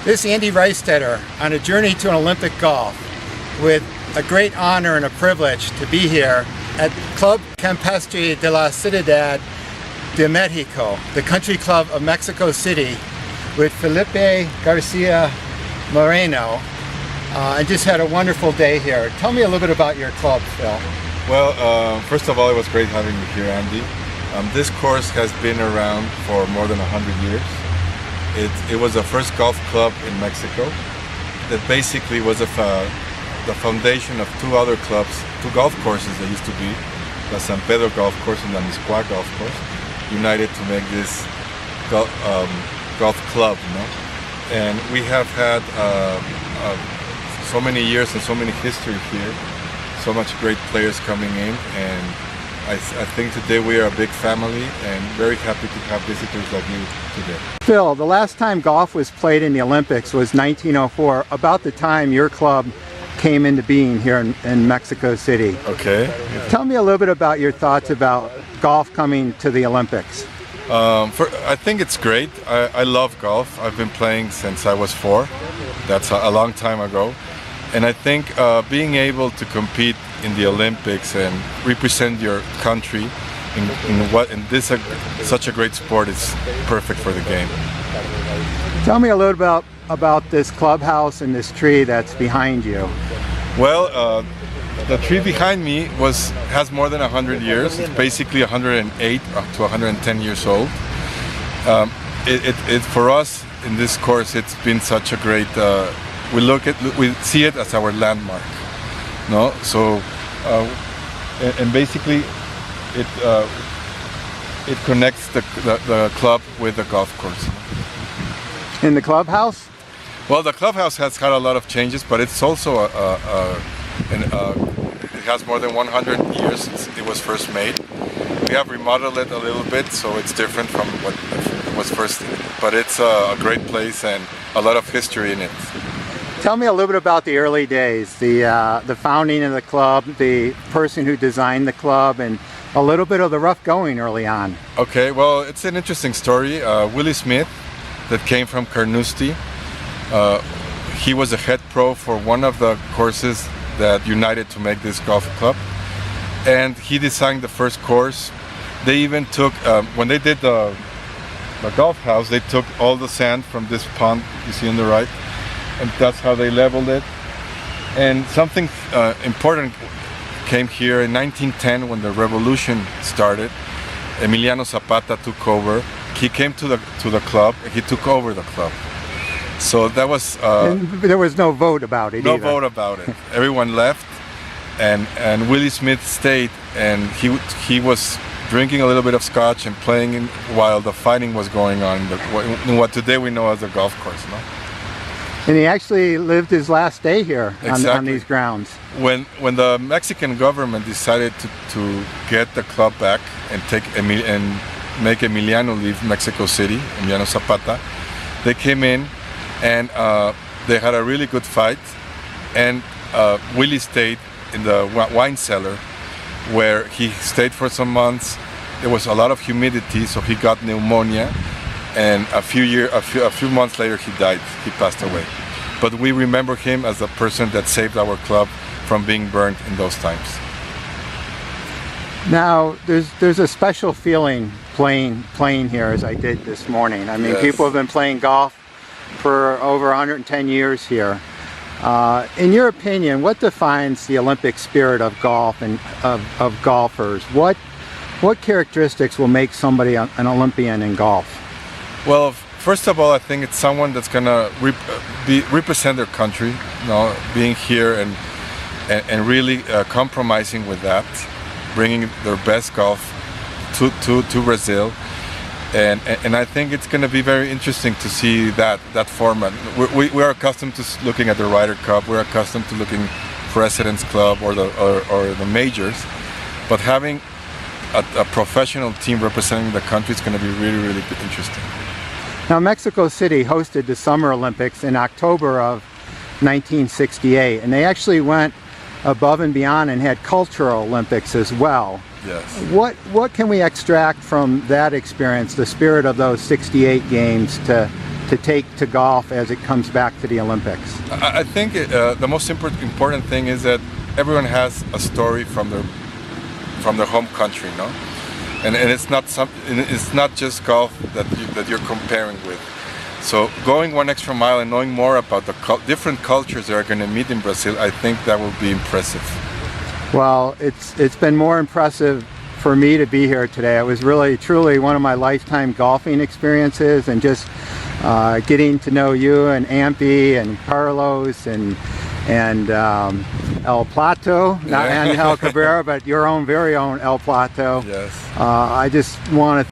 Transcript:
This is Andy Reistetter on a journey to an Olympic golf with a great honor and a privilege to be here at Club Campestre de la Ciudad de Mexico, the country club of Mexico City, with Felipe Garcia Moreno. I just had a wonderful day here. Tell me a little bit about your club, Phil. Well, first of all, it was great having you here, Andy. This course has been around for more than 100 years. It was the first golf club in Mexico that basically was the foundation of two other clubs, two golf courses that used to be, the San Pedro Golf Course and the Miscuac Golf Course, united to make this golf club, you know? And we have had so many years and so many history here, so much great players coming in, and I think today we are a big family and very happy to have visitors like you today. Phil, the last time golf was played in the Olympics was 1904, about the time your club came into being here in Mexico City. Okay. Tell me a little bit about your thoughts about golf coming to the Olympics. I think it's great. I love golf. I've been playing since I was 4. That's a long time ago. And I think being able to compete in the Olympics and represent your country in such a great sport is perfect for the game. Tell me a little bit about this clubhouse and this tree that's behind you. Well, the tree behind me has more than 100 years. It's basically 108 to 110 years old. For us in this course, it's been such a great. We see it as our landmark, no? So, and basically, it connects the club with the golf course. In the clubhouse? Well, the clubhouse has had a lot of changes, but it's also it has more than 100 years since it was first made. We have remodeled it a little bit, so it's different from what it was first. But it's a great place and a lot of history in it. Tell me a little bit about the early days, the founding of the club, the person who designed the club, and a little bit of the rough going early on. Okay, well, it's an interesting story. Willie Smith, that came from Carnoustie, he was a head pro for one of the courses that united to make this golf club, and he designed the first course. They even took, when they did the golf house, they took all the sand from this pond you see on the right, and that's how they leveled it. And something important came here in 1910 when the revolution started. Emiliano Zapata took over. He came to the club and he took over the club. So that was and there was no vote about it. No either. vote about it. Everyone left, and Willie Smith stayed, and he was drinking a little bit of scotch and playing while the fighting was going on in what today we know as the golf course, no? And he actually lived his last day here exactly. on these grounds. When the Mexican government decided to get the club back and make Emiliano leave Mexico City, Emiliano Zapata, they came in and they had a really good fight, and Willie stayed in the wine cellar where he stayed for some months. There was a lot of humidity, so he got pneumonia, and a few months later he died. He passed away. But we remember him as the person that saved our club from being burned in those times. Now, there's a special feeling playing here as I did this morning. I mean, yes. People have been playing golf for over 110 years here. In your opinion, what defines the Olympic spirit of golf and of golfers? What characteristics will make somebody an Olympian in golf? Well, first of all, I think it's someone that's gonna represent their country, you know, being here and really compromising with that, bringing their best golf to Brazil, and I think it's going to be very interesting to see that format. We're accustomed to looking at the Ryder Cup. We're accustomed to looking President's Club or the majors, but having a professional team representing the country is going to be really, really interesting. Now, Mexico City hosted the Summer Olympics in October of 1968, and they actually went above and beyond and had cultural Olympics as well. Yes. What can we extract from that experience, the spirit of those 68 games, to to take to golf as it comes back to the Olympics? I think the most important thing is that everyone has a story from their home country, no? And it's not just golf that you're comparing with. So going one extra mile and knowing more about the different cultures that are going to meet in Brazil, I think that will be impressive. Well, it's been more impressive for me to be here today. It was really, truly one of my lifetime golfing experiences, and just getting to know you and Ampy and Carlos and El Plato, not Angel Cabrera, but your own very own El Plato. Yes. I just want to